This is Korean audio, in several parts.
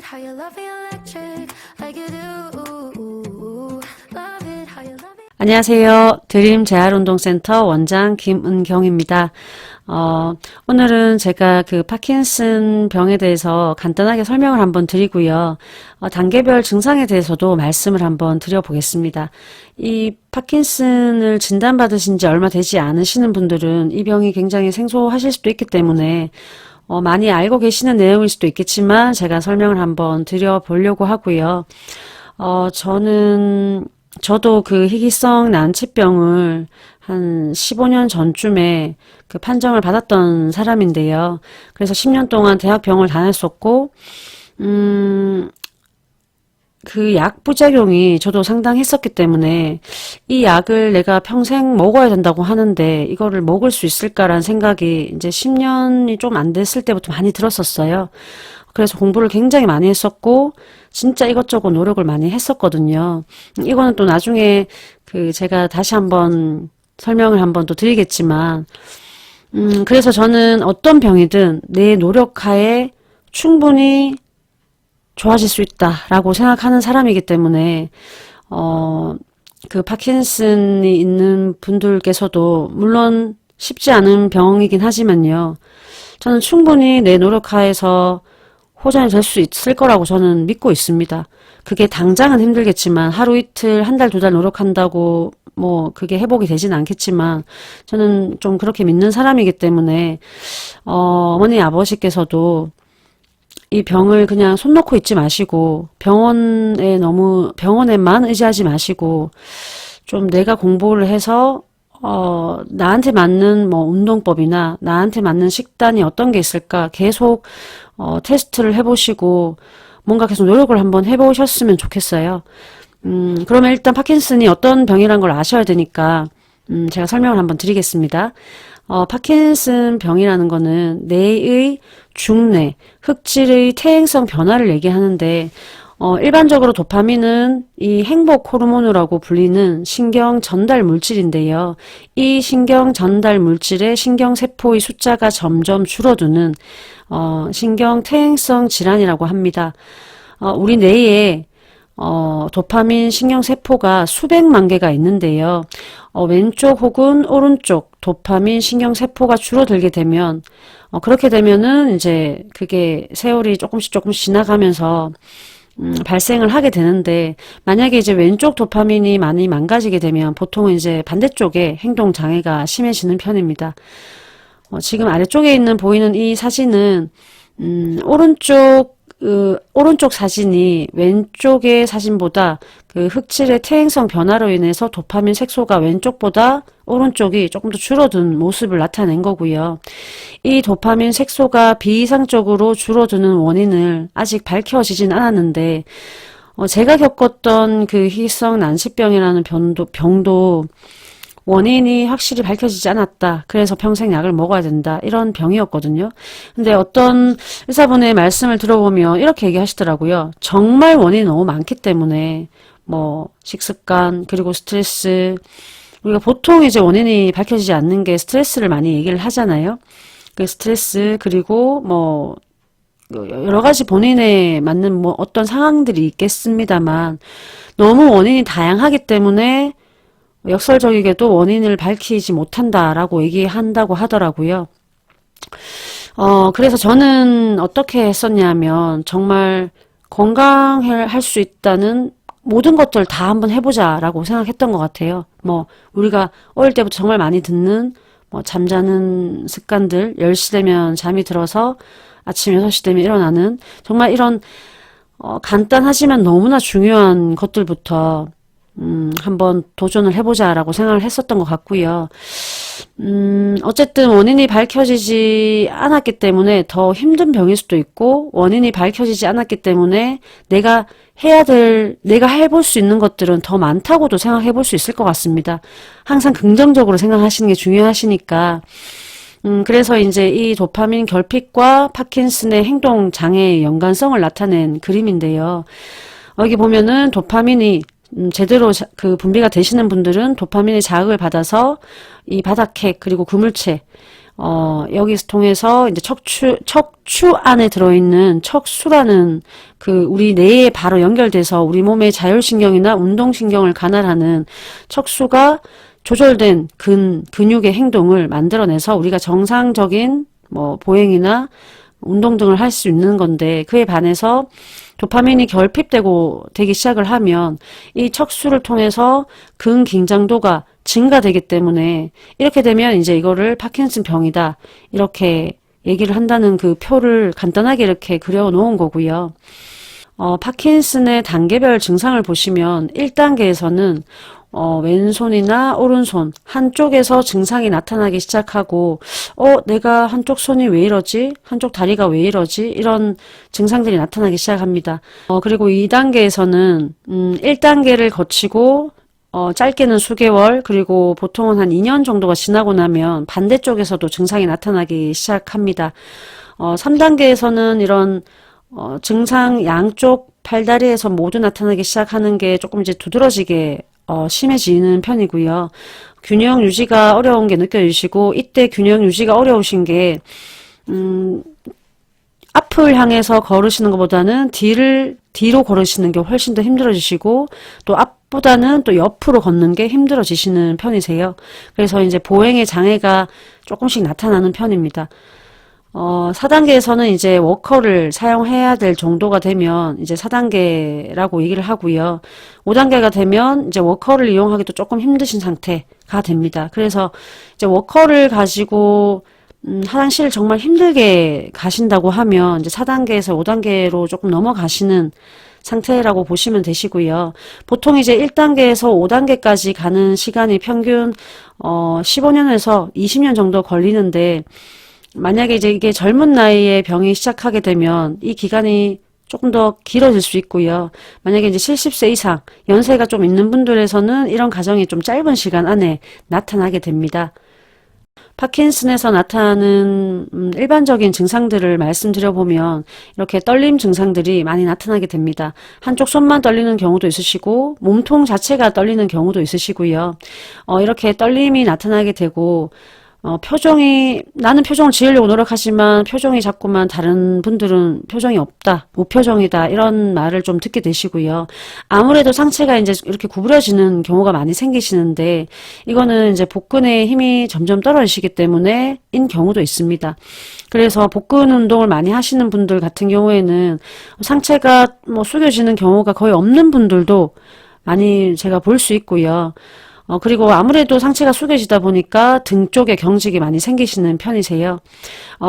how you love me electric like you do. Love it how you love it. 안녕하세요. 드림 재활운동센터 원장 김은경입니다. 오늘은 제가 그 파킨슨 병에 대해서 간단하게 설명을 한번 드리고요. 단계별 증상에 대해서도 말씀을 한번 드려보겠습니다. 이 파킨슨을 진단받으신 지 얼마 되지 않으시는 분들은 이 병이 굉장히 생소하실 수도 있기 때문에 많이 알고 계시는 내용일 수도 있겠지만 제가 설명을 한번 드려보려고 하고요. 저도 그 희귀성 난치병을 한 15년 전쯤에 그 판정을 받았던 사람인데요. 그래서 10년 동안 대학병원을 다녔었고, 그 약 부작용이 저도 상당했었기 때문에 이 약을 내가 평생 먹어야 된다고 하는데 이거를 먹을 수 있을까라는 생각이 이제 10년이 좀 안 됐을 때부터 많이 들었었어요. 그래서 공부를 굉장히 많이 했었고 진짜 이것저것 노력을 많이 했었거든요. 이거는 또 나중에 그 제가 다시 한번 설명을 한번 또 드리겠지만 그래서 저는 어떤 병이든 내 노력하에 충분히 좋아질 수 있다라고 생각하는 사람이기 때문에 그 파킨슨이 있는 분들께서도 물론 쉽지 않은 병이긴 하지만요. 저는 충분히 내 노력하에서 호전이 될 수 있을 거라고 저는 믿고 있습니다. 그게 당장은 힘들겠지만 하루 이틀, 한 달, 두 달 노력한다고 뭐 그게 회복이 되진 않겠지만 저는 좀 그렇게 믿는 사람이기 때문에 어머니 아버지께서도 이 병을 그냥 손 놓고 있지 마시고 병원에만 의지하지 마시고 좀 내가 공부를 해서 나한테 맞는 뭐 운동법이나 나한테 맞는 식단이 어떤 게 있을까 계속 테스트를 해보시고 뭔가 계속 노력을 한번 해보셨으면 좋겠어요. 그러면 일단 파킨슨이 어떤 병이란 걸 아셔야 되니까 제가 설명을 한번 드리겠습니다. 파킨슨 병이라는 거는 뇌의 중뇌, 흑질의 퇴행성 변화를 얘기하는데 일반적으로 도파민은 이 행복 호르몬이라고 불리는 신경 전달 물질인데요. 이 신경 전달 물질의 신경세포의 숫자가 점점 줄어드는 신경 퇴행성 질환이라고 합니다. 우리 뇌에 도파민 신경세포가 수백만 개가 있는데요. 왼쪽 혹은 오른쪽 도파민 신경세포가 줄어들게 되면 그렇게 되면은 이제 그게 세월이 조금씩 지나가면서 발생을 하게 되는데 만약에 이제 왼쪽 도파민이 많이 망가지게 되면 보통은 이제 반대쪽에 행동 장애가 심해지는 편입니다. 지금 아래쪽에 있는 보이는 이 사진은 오른쪽 사진이 왼쪽의 사진보다 그 흑질의 퇴행성 변화로 인해서 도파민 색소가 왼쪽보다 오른쪽이 조금 더 줄어든 모습을 나타낸 거고요. 이 도파민 색소가 비이상적으로 줄어드는 원인을 아직 밝혀지진 않았는데 제가 겪었던 그 희귀성 난치병이라는 병도 원인이 확실히 밝혀지지 않았다. 그래서 평생 약을 먹어야 된다. 이런 병이었거든요. 근데 어떤 의사분의 말씀을 들어보면 이렇게 얘기하시더라고요. 정말 원인이 너무 많기 때문에 뭐 식습관 그리고 스트레스 우리가 보통 이제 원인이 밝혀지지 않는 게 스트레스를 많이 얘기를 하잖아요. 그 스트레스 그리고 뭐 여러 가지 본인에 맞는 뭐 어떤 상황들이 있겠습니다만 너무 원인이 다양하기 때문에 역설적이게도 원인을 밝히지 못한다라고 얘기한다고 하더라고요. 그래서 저는 어떻게 했었냐면 정말 건강할 수 있다는 모든 것들 다 한번 해보자라고 생각했던 것 같아요. 뭐 우리가 어릴 때부터 정말 많이 듣는 뭐 잠자는 습관들 10시 되면 잠이 들어서 아침 6시 되면 일어나는 정말 이런 간단하지만 너무나 중요한 것들부터 한번 도전을 해보자라고 생각을 했었던 것 같고요. 어쨌든 원인이 밝혀지지 않았기 때문에 더 힘든 병일 수도 있고 원인이 밝혀지지 않았기 때문에 내가 해볼 수 있는 것들은 더 많다고도 생각해 볼 수 있을 것 같습니다. 항상 긍정적으로 생각하시는 게 중요하시니까 그래서 이제 이 도파민 결핍과 파킨슨의 행동 장애의 연관성을 나타낸 그림인데요. 여기 보면은 도파민이 제대로 그 분비가 되시는 분들은 도파민의 자극을 받아서 이 바닥핵 그리고 그물체 여기서 통해서 이제 척추 안에 들어있는 척수라는 우리 뇌에 바로 연결돼서 우리 몸의 자율신경이나 운동신경을 관할하는 척수가 조절된 근육의 행동을 만들어내서 우리가 정상적인 보행이나 운동 등을 할 수 있는 건데, 그에 반해서 도파민이 되기 시작을 하면 이 척수를 통해서 근긴장도가 증가되기 때문에, 이렇게 되면 이제 이거를 파킨슨 병이다 이렇게 얘기를 한다는 그 표를 간단하게 이렇게 그려 놓은 거고요. 파킨슨의 단계별 증상을 보시면 1단계에서는 왼손이나 오른손 한쪽에서 증상이 나타나기 시작하고 내가 한쪽 손이 왜 이러지? 한쪽 다리가 왜 이러지? 이런 증상들이 나타나기 시작합니다. 그리고 2단계에서는 1단계를 거치고 짧게는 수개월, 그리고 보통은 한 2년 정도가 지나고 나면 반대쪽에서도 증상이 나타나기 시작합니다. 3단계에서는 이런 증상 양쪽 팔다리에서 모두 나타나기 시작하는 게 조금 이제 두드러지게 심해지는 편이고요. 균형 유지가 어려운 게 느껴지시고, 이때 균형 유지가 어려우신 게 앞을 향해서 걸으시는 것보다는 뒤로 걸으시는 게 훨씬 더 힘들어지시고, 또 앞보다는 또 옆으로 걷는 게 힘들어지시는 편이세요. 그래서 이제 보행에 장애가 조금씩 나타나는 편입니다. 4단계에서는 이제 워커를 사용해야 될 정도가 되면 이제 4단계라고 얘기를 하고요. 5단계가 되면 이제 워커를 이용하기도 조금 힘드신 상태가 됩니다. 그래서 이제 워커를 가지고 화장실을 정말 힘들게 가신다고 하면 이제 4단계에서 5단계로 조금 넘어가시는 상태라고 보시면 되시고요. 보통 이제 1단계에서 5단계까지 가는 시간이 평균 15년에서 20년 정도 걸리는데, 만약에 이제 이게 젊은 나이에 병이 시작하게 되면 이 기간이 조금 더 길어질 수 있고요. 만약에 이제 70세 이상 연세가 좀 있는 분들에서는 이런 과정이 좀 짧은 시간 안에 나타나게 됩니다. 파킨슨에서 나타나는 일반적인 증상들을 말씀드려보면 이렇게 떨림 증상들이 많이 나타나게 됩니다. 한쪽 손만 떨리는 경우도 있으시고 몸통 자체가 떨리는 경우도 있으시고요. 이렇게 떨림이 나타나게 되고, 나는 표정을 지으려고 노력하지만 표정이 자꾸만 다른 분들은 표정이 없다, 무표정이다, 이런 말을 좀 듣게 되시고요. 아무래도 상체가 이제 이렇게 구부려지는 경우가 많이 생기시는데, 이거는 이제 복근의 힘이 점점 떨어지시기 때문에 인 경우도 있습니다. 그래서 복근 운동을 많이 하시는 분들 같은 경우에는 상체가 숙여지는 경우가 거의 없는 분들도 많이 제가 볼 수 있고요. 그리고 아무래도 상체가 숙여지다 보니까 등 쪽에 경직이 많이 생기시는 편이세요.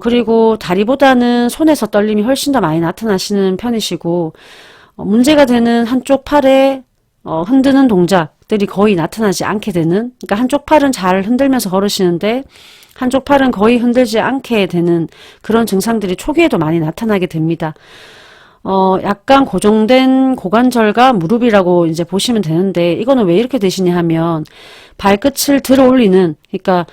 그리고 다리보다는 손에서 떨림이 훨씬 더 많이 나타나시는 편이시고, 문제가 되는 한쪽 팔에 흔드는 동작들이 거의 나타나지 않게 되는, 그러니까 한쪽 팔은 잘 흔들면서 걸으시는데 한쪽 팔은 거의 흔들지 않게 되는 그런 증상들이 초기에도 많이 나타나게 됩니다. 약간 고정된 고관절과 무릎이라고 이제 보시면 되는데, 이거는 왜 이렇게 되시냐 하면 발끝을 들어 올리는, 그러니까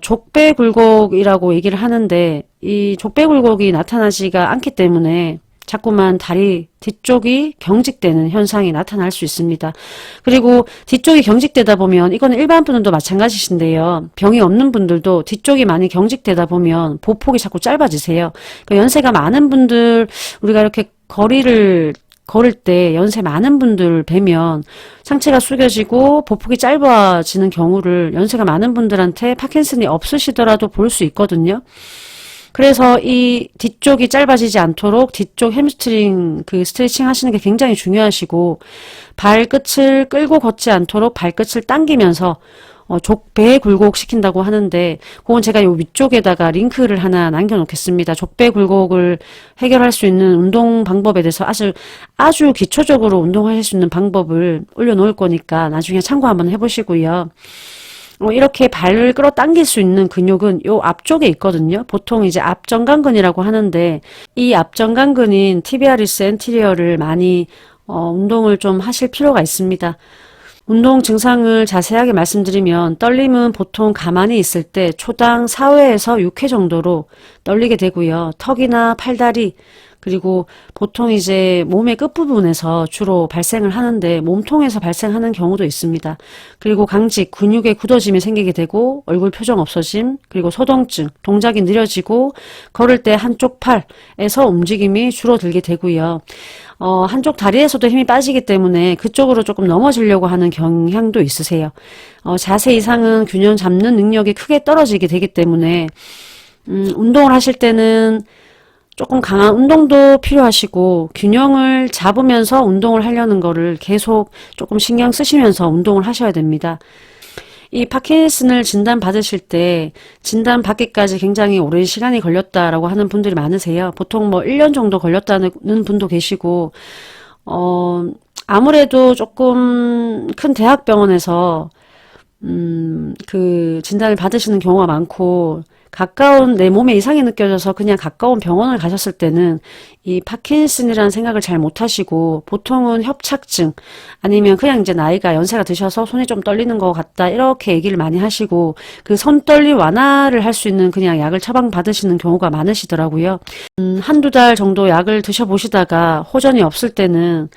족배굴곡이라고 얘기를 하는데, 이 족배굴곡이 나타나지가 않기 때문에 자꾸만 다리 뒤쪽이 경직되는 현상이 나타날 수 있습니다. 그리고 뒤쪽이 경직되다 보면, 이거는 일반 분들도 마찬가지신데요. 병이 없는 분들도 뒤쪽이 많이 경직되다 보면 보폭이 자꾸 짧아지세요. 그러니까 연세가 많은 분들, 우리가 이렇게 거리를 걸을 때 연세 많은 분들 뵈면 상체가 숙여지고 보폭이 짧아지는 경우를 연세가 많은 분들한테 파킨슨이 없으시더라도 볼 수 있거든요. 그래서 이 뒤쪽이 짧아지지 않도록 뒤쪽 햄스트링 스트레칭 하시는 게 굉장히 중요하시고, 발끝을 끌고 걷지 않도록 발끝을 당기면서 족배 굴곡 시킨다고 하는데, 그건 제가 요 위쪽에다가 링크를 하나 남겨놓겠습니다. 족배 굴곡을 해결할 수 있는 운동 방법에 대해서 아주 기초적으로 운동하실 수 있는 방법을 올려놓을 거니까 나중에 참고 한번 해보시고요. 이렇게 발을 끌어당길 수 있는 근육은 요 앞쪽에 있거든요. 보통 이제 앞정강근이라고 하는데, 이 앞정강근인 티비아리스 엔티리어를 많이 운동을 좀 하실 필요가 있습니다. 운동 증상을 자세하게 말씀드리면, 떨림은 보통 가만히 있을 때 초당 4회에서 6회 정도로 떨리게 되고요. 턱이나 팔다리, 그리고 보통 이제 몸의 끝부분에서 주로 발생을 하는데 몸통에서 발생하는 경우도 있습니다. 그리고 강직, 근육의 굳어짐이 생기게 되고 얼굴 표정 없어짐, 그리고 소동증, 동작이 느려지고 걸을 때 한쪽 팔에서 움직임이 줄어들게 되고요. 한쪽 다리에서도 힘이 빠지기 때문에 그쪽으로 조금 넘어지려고 하는 경향도 있으세요. 자세 이상은 균형 잡는 능력이 크게 떨어지게 되기 때문에 운동을 하실 때는 조금 강한 운동도 필요하시고 균형을 잡으면서 운동을 하려는 거를 계속 조금 신경 쓰시면서 운동을 하셔야 됩니다. 이 파킨슨을 진단받으실 때 진단받기까지 굉장히 오랜 시간이 걸렸다라고 하는 분들이 많으세요. 보통 뭐 1년 정도 걸렸다는 분도 계시고 아무래도 조금 큰 대학병원에서 그 진단을 받으시는 경우가 많고 가까운 내 몸에 이상이 느껴져서 그냥 가까운 병원을 가셨을 때는 이 파킨슨이라는 생각을 잘 못하시고 보통은 협착증 아니면 그냥 이제 나이가 연세가 드셔서 손이 좀 떨리는 것 같다 이렇게 얘기를 많이 하시고 그 손떨림 완화를 할 수 있는 그냥 약을 처방받으시는 경우가 많으시더라고요. 한두 달 정도 약을 드셔보시다가 호전이 없을 때는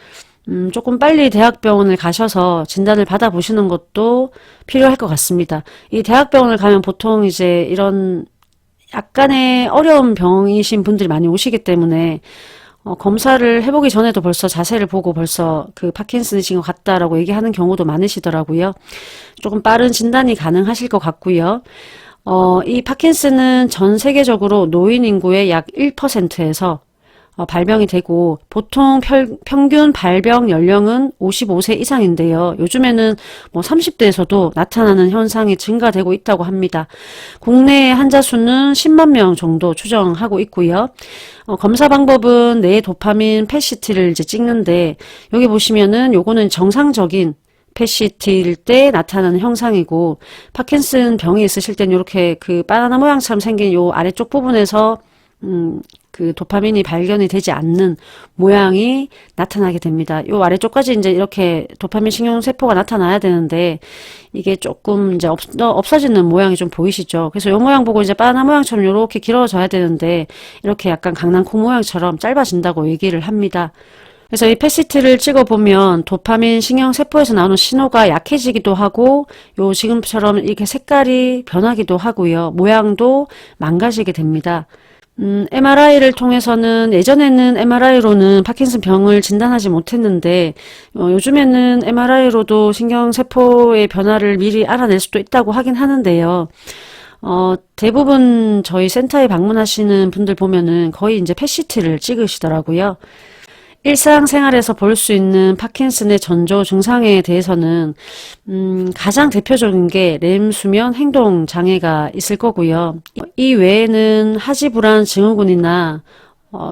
조금 빨리 대학병원을 가셔서 진단을 받아보시는 것도 필요할 것 같습니다. 이 대학병원을 가면 보통 이제 이런 약간의 어려운 병이신 분들이 많이 오시기 때문에 검사를 해보기 전에도 벌써 자세를 보고 벌써 그 파킨슨이신 것 같다라고 얘기하는 경우도 많으시더라고요. 조금 빠른 진단이 가능하실 것 같고요. 이 파킨슨은 전 세계적으로 노인 인구의 약 1%에서 발병이 되고 보통 평균 발병 연령은 55세 이상인데요. 요즘에는 뭐 30대에서도 나타나는 현상이 증가되고 있다고 합니다. 국내 환자 수는 10만 명 정도 추정하고 있고요. 검사 방법은 뇌 도파민 펫CT를 이제 찍는데 여기 보시면은 요거는 정상적인 펫CT일 때 나타나는 형상이고 파킨슨 병이 있으실 때는 이렇게 그 바나나 모양처럼 생긴 요 아래쪽 부분에서 그 도파민이 발견이 되지 않는 모양이 나타나게 됩니다. 요 아래쪽까지 이제 이렇게 도파민 신경세포가 나타나야 되는데 이게 조금 이제 없어지는 모양이 좀 보이시죠? 그래서 요 모양 보고 이제 바나나 모양처럼 이렇게 길어져야 되는데 이렇게 약간 강낭콩 모양처럼 짧아진다고 얘기를 합니다. 그래서 이 펫CT를 찍어보면 도파민 신경세포에서 나오는 신호가 약해지기도 하고 요 지금처럼 이렇게 색깔이 변하기도 하고요. 모양도 망가지게 됩니다. MRI를 통해서는 예전에는 MRI로는 파킨슨 병을 진단하지 못했는데 요즘에는 MRI로도 신경세포의 변화를 미리 알아낼 수도 있다고 하긴 하는데요. 대부분 저희 센터에 방문하시는 분들 보면은 거의 이제 펫CT를 찍으시더라고요. 일상생활에서 볼 수 있는 파킨슨의 전조 증상에 대해서는 가장 대표적인 게 렘 수면 행동 장애가 있을 거고요. 이 외에는 하지불안 증후군이나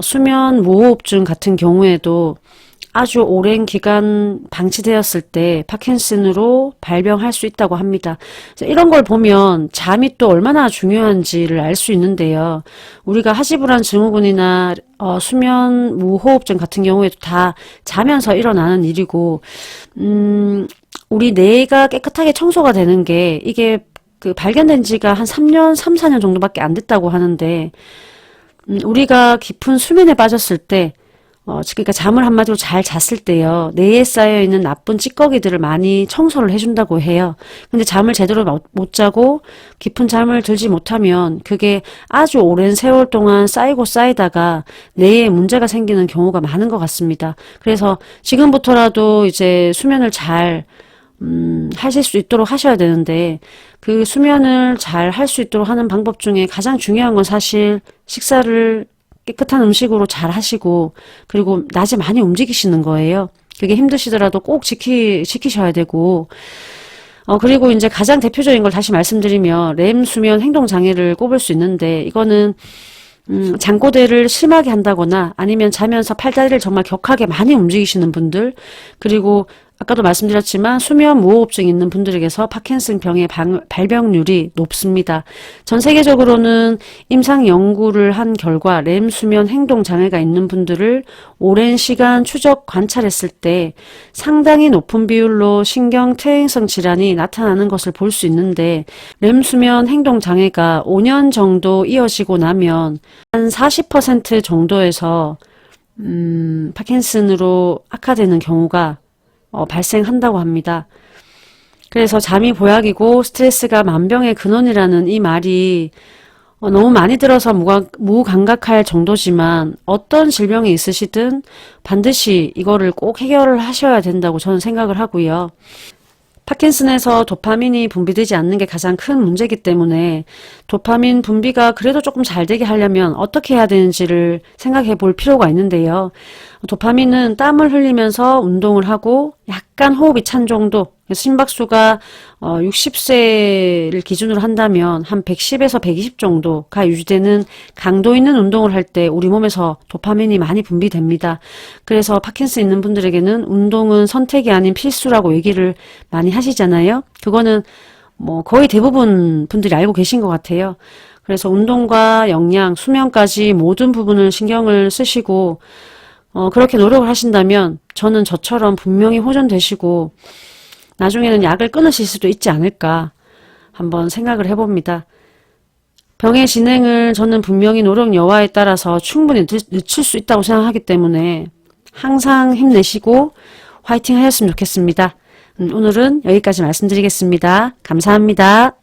수면 무호흡증 같은 경우에도 아주 오랜 기간 방치되었을 때 파킨슨으로 발병할 수 있다고 합니다. 이런 걸 보면 잠이 또 얼마나 중요한지를 알 수 있는데요. 우리가 하지불안 증후군이나 수면 무호흡증 같은 경우에도 다 자면서 일어나는 일이고 우리 뇌가 깨끗하게 청소가 되는 게 이게 그 발견된 지가 한 3년, 3, 4년 정도밖에 안 됐다고 하는데 우리가 깊은 수면에 빠졌을 때 그러니까 잠을 한마디로 잘 잤을 때요. 뇌에 쌓여있는 나쁜 찌꺼기들을 많이 청소를 해준다고 해요. 근데 잠을 제대로 못 자고 깊은 잠을 들지 못하면 그게 아주 오랜 세월 동안 쌓이고 쌓이다가 뇌에 문제가 생기는 경우가 많은 것 같습니다. 그래서 지금부터라도 이제 수면을 잘 하실 수 있도록 하셔야 되는데 그 수면을 잘 할 수 있도록 하는 방법 중에 가장 중요한 건 사실 식사를 깨끗한 음식으로 잘 하시고 그리고 낮에 많이 움직이시는 거예요. 그게 힘드시더라도 꼭 지키셔야 되고 그리고 이제 가장 대표적인 걸 다시 말씀드리면 렘 수면 행동 장애를 꼽을 수 있는데 이거는 잠꼬대를 심하게 한다거나 아니면 자면서 팔다리를 정말 격하게 많이 움직이시는 분들 그리고 아까도 말씀드렸지만 수면 무호흡증 있는 분들에게서 파킨슨 병의 발병률이 높습니다. 전 세계적으로는 임상 연구를 한 결과 렘 수면 행동 장애가 있는 분들을 오랜 시간 추적 관찰했을 때 상당히 높은 비율로 신경 퇴행성 질환이 나타나는 것을 볼 수 있는데 렘 수면 행동 장애가 5년 정도 이어지고 나면 한 40% 정도에서 파킨슨으로 악화되는 경우가 발생한다고 합니다. 그래서 잠이 보약이고 스트레스가 만병의 근원이라는 이 말이 너무 많이 들어서 무감각할 정도지만 어떤 질병이 있으시든 반드시 이거를 꼭 해결을 하셔야 된다고 저는 생각을 하고요. 파킨슨에서 도파민이 분비되지 않는 게 가장 큰 문제이기 때문에 도파민 분비가 그래도 조금 잘 되게 하려면 어떻게 해야 되는지를 생각해 볼 필요가 있는데요. 도파민은 땀을 흘리면서 운동을 하고 약간 호흡이 찬 정도, 심박수가 60세를 기준으로 한다면 한 110에서 120 정도가 유지되는 강도 있는 운동을 할 때 우리 몸에서 도파민이 많이 분비됩니다. 그래서 파킨슨 있는 분들에게는 운동은 선택이 아닌 필수라고 얘기를 많이 하시잖아요. 그거는 뭐 거의 대부분 분들이 알고 계신 것 같아요. 그래서 운동과 영양, 수면까지 모든 부분을 신경을 쓰시고 그렇게 노력을 하신다면 저는 저처럼 분명히 호전되시고 나중에는 약을 끊으실 수도 있지 않을까 한번 생각을 해봅니다. 병의 진행을 저는 분명히 노력 여하에 따라서 충분히 늦출 수 있다고 생각하기 때문에 항상 힘내시고 화이팅 하셨으면 좋겠습니다. 오늘은 여기까지 말씀드리겠습니다. 감사합니다.